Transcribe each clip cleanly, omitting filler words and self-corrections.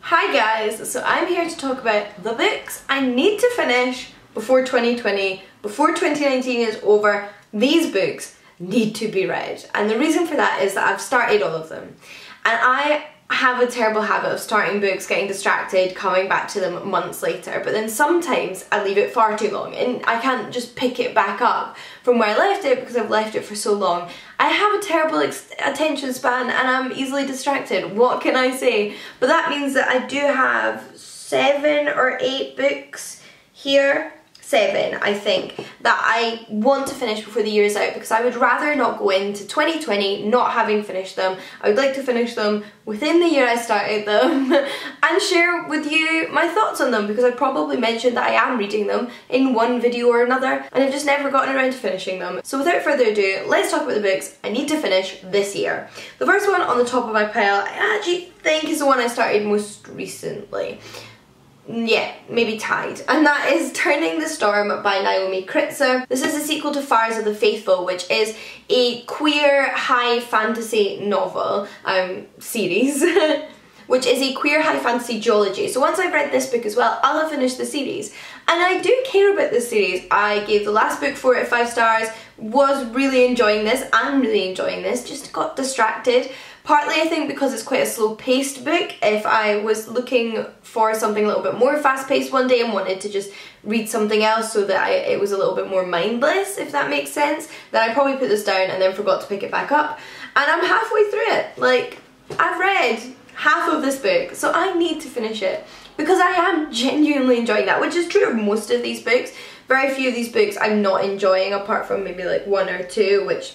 Hi guys, so I'm here to talk about the books I need to finish before 2020, before 2019 is over. These books need to be read, and the reason for that is that I've started all of them, and I have a terrible habit of starting books, getting distracted, coming back to them months later, but then sometimes I leave it far too long and I can't just pick it back up from where I left it because I've left it for so long. I have a terrible attention span and I'm easily distracted, what can I say? But that means that I do have 7 or 8 books here. 7, I think, that I want to finish before the year is out, because I would rather not go into 2020 not having finished them. I would like to finish them within the year I started them and share with you my thoughts on them, because I probably mentioned that I am reading them in one video or another and I've just never gotten around to finishing them. So without further ado, let's talk about the books I need to finish this year. The first one on the top of my pile I actually think is the one I started most recently. Yeah, maybe tied. And that is Turning the Storm by Naomi Kritzer. This is a sequel to Fires of the Faithful, which is a queer high fantasy novel series. Which is a queer high fantasy duology. So once I've read this book as well, I'll have finished the series. And I do care about this series. I gave the last book 4 out of 5 stars, was really enjoying this, I'm really enjoying this, just got distracted. Partly I think because it's quite a slow paced book. If I was looking for something a little bit more fast paced one day and wanted to just read something else so that it was a little bit more mindless, if that makes sense, then I probably put this down and then forgot to pick it back up. And I'm halfway through it. Like, I've read half of this book, so I need to finish it because I am genuinely enjoying that, which is true of most of these books. Very few of these books I'm not enjoying, apart from maybe like 1 or 2, which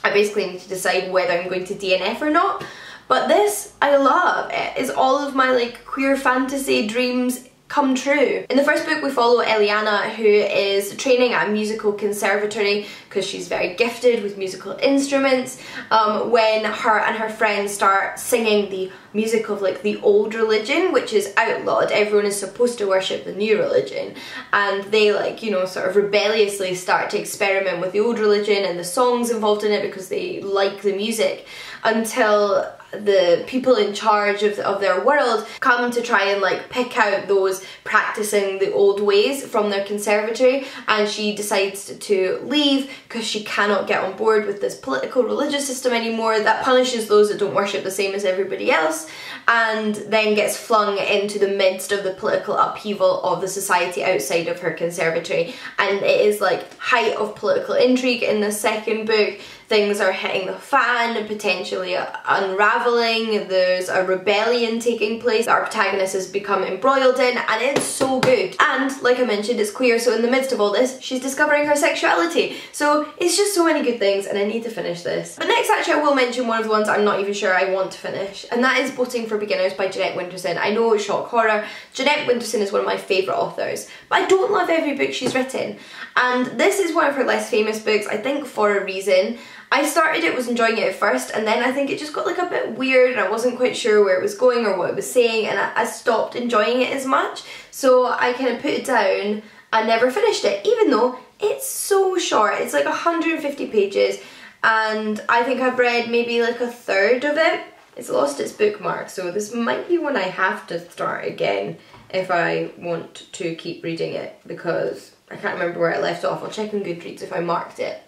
I basically need to decide whether I'm going to DNF or not. But this, I love. It is all of my like queer fantasy dreams come true. In the first book we follow Eliana, who is training at a musical conservatory because she's very gifted with musical instruments, when her and her friends start singing the music of like the old religion, which is outlawed. Everyone is supposed to worship the new religion, and they like, you know, sort of rebelliously start to experiment with the old religion and the songs involved in it because they like the music, until the people in charge of their world come to try and like pick out those practicing the old ways from their conservatory, and she decides to leave because she cannot get on board with this political religious system anymore that punishes those that don't worship the same as everybody else, and then gets flung into the midst of the political upheaval of the society outside of her conservatory. And it is like height of political intrigue in the second book. Things are hitting the fan and potentially unraveling. There's a rebellion taking place that our protagonist has become embroiled in, and it's so good. And like I mentioned, it's queer, so in the midst of all this, she's discovering her sexuality. So it's just so many good things, and I need to finish this. But next, actually, I will mention one of the ones I'm not even sure I want to finish, and that is Boating for Beginners by Jeanette Winterson. I know it's shock horror. Jeanette Winterson is one of my favourite authors, but I don't love every book she's written. And this is one of her less famous books, I think for a reason. I started it, was enjoying it at first, and then I think it just got like a bit weird and I wasn't quite sure where it was going or what it was saying, and I stopped enjoying it as much. So I kind of put it down and never finished it, even though it's so short. It's like 150 pages, and I think I've read maybe like a third of it. It's lost its bookmark, so this might be one I have to start again if I want to keep reading it, because I can't remember where I left off. I'll check on Goodreads if I marked it.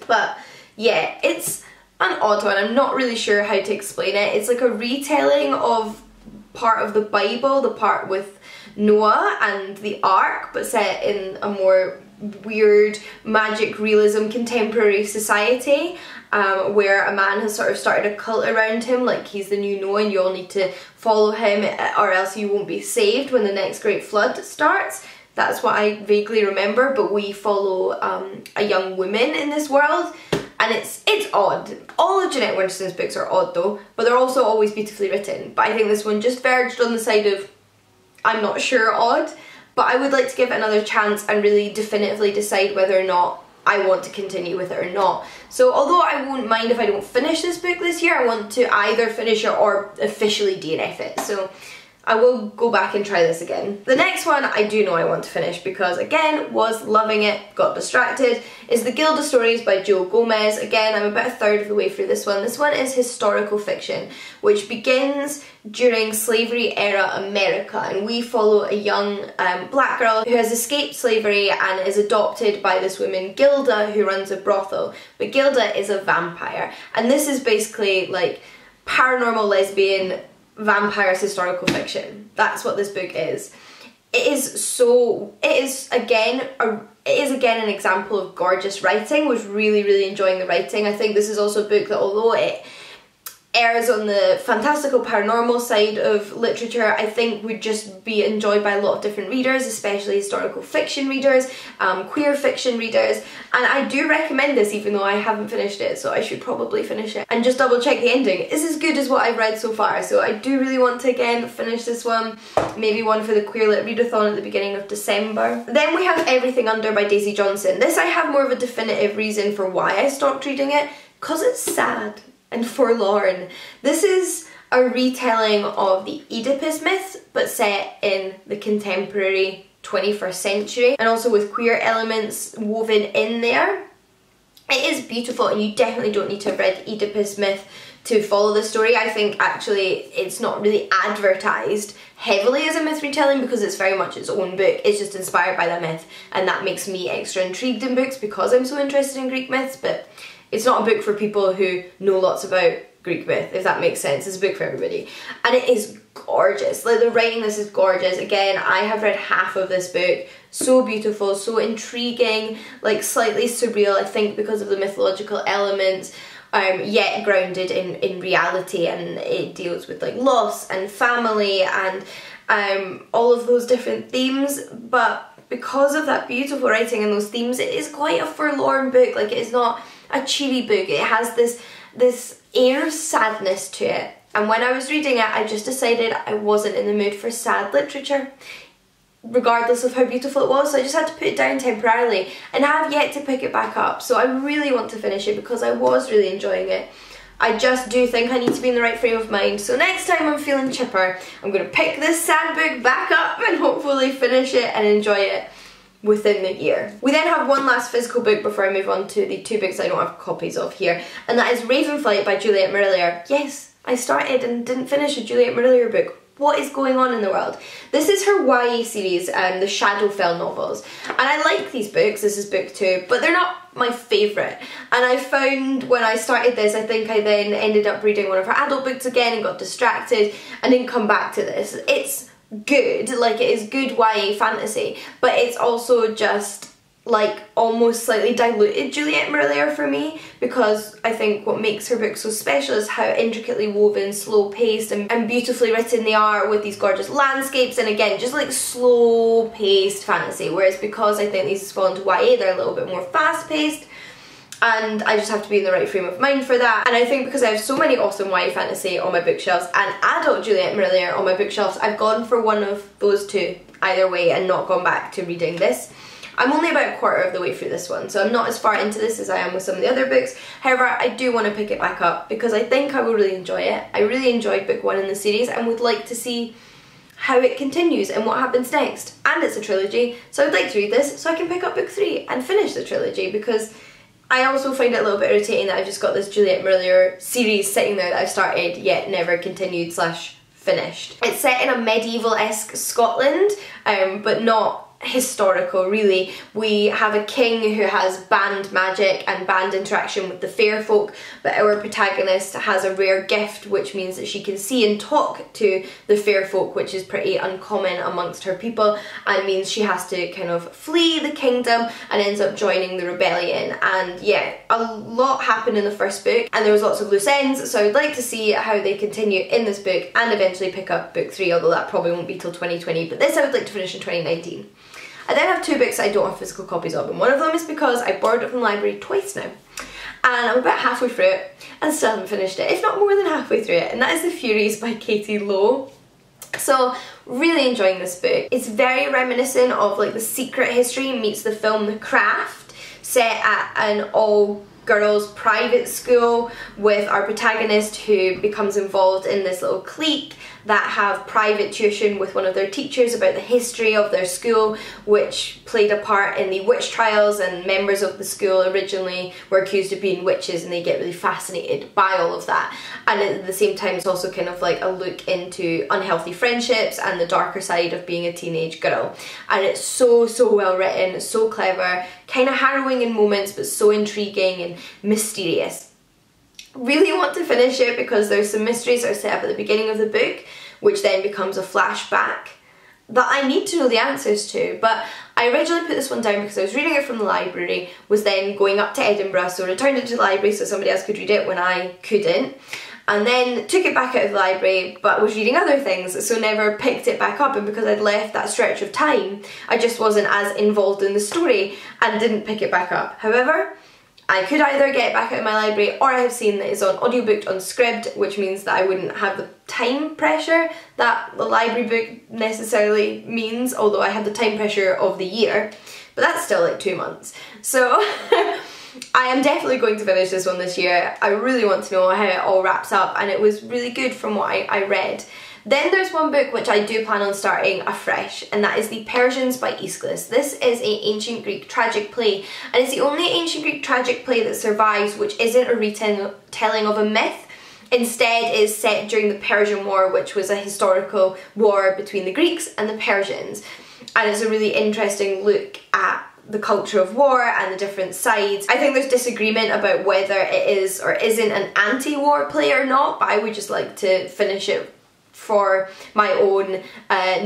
But yeah, it's an odd one. I'm not really sure how to explain it. It's like a retelling of part of the Bible, the part with Noah and the Ark, but set in a more weird magic realism contemporary society, where a man has sort of started a cult around him, like he's the new Noah and you all need to follow him or else you won't be saved when the next great flood starts. That's what I vaguely remember, but we follow a young woman in this world. And it's odd. All of Jeanette Winterson's books are odd though, but they're also always beautifully written. But I think this one just verged on the side of, I'm not sure, odd. But I would like to give it another chance and really definitively decide whether or not I want to continue with it or not. So although I won't mind if I don't finish this book this year, I want to either finish it or officially DNF it. So I will go back and try this again. The next one I do know I want to finish because, again, was loving it, got distracted, is The Guild of Stories by Joe Gomez. Again, I'm about a third of the way through this one. This one is historical fiction, which begins during slavery era America, and we follow a young black girl who has escaped slavery and is adopted by this woman Gilda, who runs a brothel. But Gilda is a vampire, and this is basically like paranormal lesbian vampires historical fiction. That's what this book is. It is again an example of gorgeous writing. Was really enjoying the writing. I think this is also a book that, although it airs on the fantastical paranormal side of literature, I think would just be enjoyed by a lot of different readers, especially historical fiction readers, queer fiction readers, and I do recommend this even though I haven't finished it, so I should probably finish it and just double check the ending. It's as good as what I've read so far, so I do really want to again finish this one, maybe one for the Queer Lit Readathon at the beginning of December. Then we have Everything Under by Daisy Johnson. This I have more of a definitive reason for why I stopped reading it, because it's sad and forlorn. This is a retelling of the Oedipus myth, but set in the contemporary 21st century, and also with queer elements woven in there. It is beautiful, and you definitely don't need to have read Oedipus myth to follow the story. I think actually it's not really advertised heavily as a myth retelling because it's very much its own book. It's just inspired by that myth, and that makes me extra intrigued in books because I'm so interested in Greek myths, but it's not a book for people who know lots about Greek myth, if that makes sense. It's a book for everybody. And it is gorgeous. Like, the writing in this is gorgeous. Again, I have read half of this book. So beautiful, so intriguing, like slightly surreal, I think, because of the mythological elements, yet grounded in reality, and it deals with like loss and family and all of those different themes, but because of that beautiful writing and those themes, it is quite a forlorn book. Like, it is not a cheery book. It has this air of sadness to it, and when I was reading it I just decided I wasn't in the mood for sad literature, regardless of how beautiful it was, so I just had to put it down temporarily, and I have yet to pick it back up. So I really want to finish it because I was really enjoying it. I just do think I need to be in the right frame of mind, so next time I'm feeling chipper, I'm going to pick this sad book back up and hopefully finish it and enjoy it within the year. We then have one last physical book before I move on to the two books I don't have copies of here, and that is Ravenflight by Juliet Marillier. Yes, I started and didn't finish a Juliet Marillier book. What is going on in the world? This is her YA series, the Shadowfell novels, and I like these books. This is book 2, but they're not my favourite, and I found when I started this, I think I then ended up reading one of her adult books again and got distracted and didn't come back to this. It's good, like it is good YA fantasy, but it's also just like almost slightly diluted Juliet Marillier for me, because I think what makes her books so special is how intricately woven, slow paced and beautifully written they are, with these gorgeous landscapes, and again just like slow paced fantasy, whereas because I think these fall into YA, they're a little bit more fast paced, and I just have to be in the right frame of mind for that. And I think because I have so many awesome YA fantasy on my bookshelves and adult Juliet Marillier on my bookshelves, I've gone for one of those two either way and not gone back to reading this. I'm only about a quarter of the way through this one, so I'm not as far into this as I am with some of the other books. However, I do want to pick it back up because I think I will really enjoy it. I really enjoyed book 1 in the series and would like to see how it continues and what happens next. And it's a trilogy, so I'd like to read this so I can pick up book 3 and finish the trilogy, because I also find it a little bit irritating that I've just got this Juliet Marillier series sitting there that I've started yet never continued / finished. It's set in a medieval-esque Scotland, but not historical really. We have a king who has banned magic and banned interaction with the fair folk, but our protagonist has a rare gift which means that she can see and talk to the fair folk, which is pretty uncommon amongst her people, and means she has to kind of flee the kingdom and ends up joining the rebellion. And yeah, a lot happened in the first book and there was lots of loose ends, so I'd like to see how they continue in this book and eventually pick up book 3, although that probably won't be till 2020, but this I would like to finish in 2019. I then have 2 books I don't have physical copies of, and one of them is because I borrowed it from the library twice now, and I'm about halfway through it and still haven't finished it, if not more than halfway through it, and that is The Furies by Katie Lowe. So really enjoying this book. It's very reminiscent of like The Secret History meets the film The Craft, set at an all-girls private school with our protagonist who becomes involved in this little clique that have private tuition with one of their teachers about the history of their school, which played a part in the witch trials, and members of the school originally were accused of being witches, and they get really fascinated by all of that. And at the same time, it's also kind of like a look into unhealthy friendships and the darker side of being a teenage girl. And it's so well written, so clever, kind of harrowing in moments, but so intriguing and mysterious. Really want to finish it because there's some mysteries that are set up at the beginning of the book, which then becomes a flashback that I need to know the answers to. But I originally put this one down because I was reading it from the library, was then going up to Edinburgh, so returned it to the library so somebody else could read it when I couldn't, and then took it back out of the library, but was reading other things, so never picked it back up. And because I'd left that stretch of time, I just wasn't as involved in the story and didn't pick it back up. However, I could either get it back out of my library, or I have seen that it's on audiobook on Scribd, which means that I wouldn't have the time pressure that the library book necessarily means, although I have the time pressure of the year, but that's still like 2 months. So I am definitely going to finish this one this year. I really want to know how it all wraps up, and it was really good from what I read. Then there's one book which I do plan on starting afresh, and that is The Persians by Aeschylus. This is an ancient Greek tragic play, and it's the only ancient Greek tragic play that survives which isn't a retelling of a myth. Instead, it is set during the Persian War, which was a historical war between the Greeks and the Persians. And it's a really interesting look at the culture of war and the different sides. I think there's disagreement about whether it is or isn't an anti-war play or not, but I would just like to finish it for my own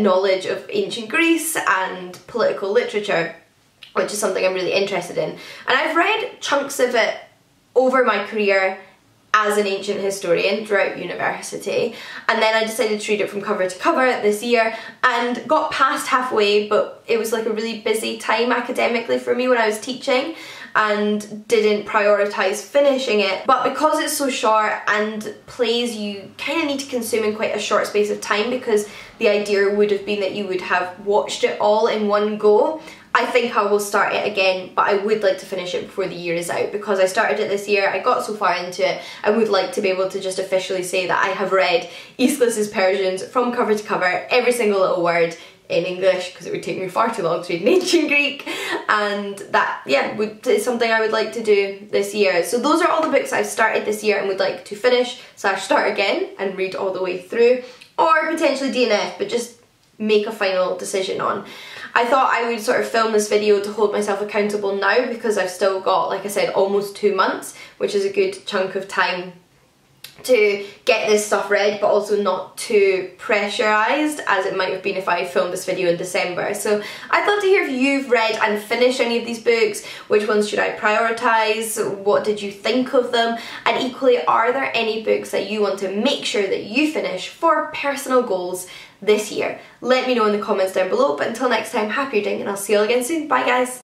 knowledge of ancient Greece and political literature, which is something I'm really interested in. And I've read chunks of it over my career as an ancient historian throughout university, and then I decided to read it from cover to cover this year and got past halfway, but it was like a really busy time academically for me when I was teaching and didn't prioritise finishing it. But because it's so short, and plays you kind of need to consume in quite a short space of time, because the idea would have been that you would have watched it all in one go, I think I will start it again, but I would like to finish it before the year is out, because I started it this year, I got so far into it, I would like to be able to just officially say that I have read Aeschylus's Persians from cover to cover, every single little word in English, because it would take me far too long to read in ancient Greek, and that, yeah, is something I would like to do this year. So those are all the books I've started this year and would like to finish / start again and read all the way through, or potentially DNF, but just make a final decision on. I thought I would sort of film this video to hold myself accountable now, because I've still got, like I said, almost 2 months, which is a good chunk of time to get this stuff read, but also not too pressurised as it might have been if I filmed this video in December. So I'd love to hear if you've read and finished any of these books. Which ones should I prioritise? What did you think of them? And equally, are there any books that you want to make sure that you finish for personal goals this year? Let me know in the comments down below, but until next time, happy reading, and I'll see you all again soon. Bye guys!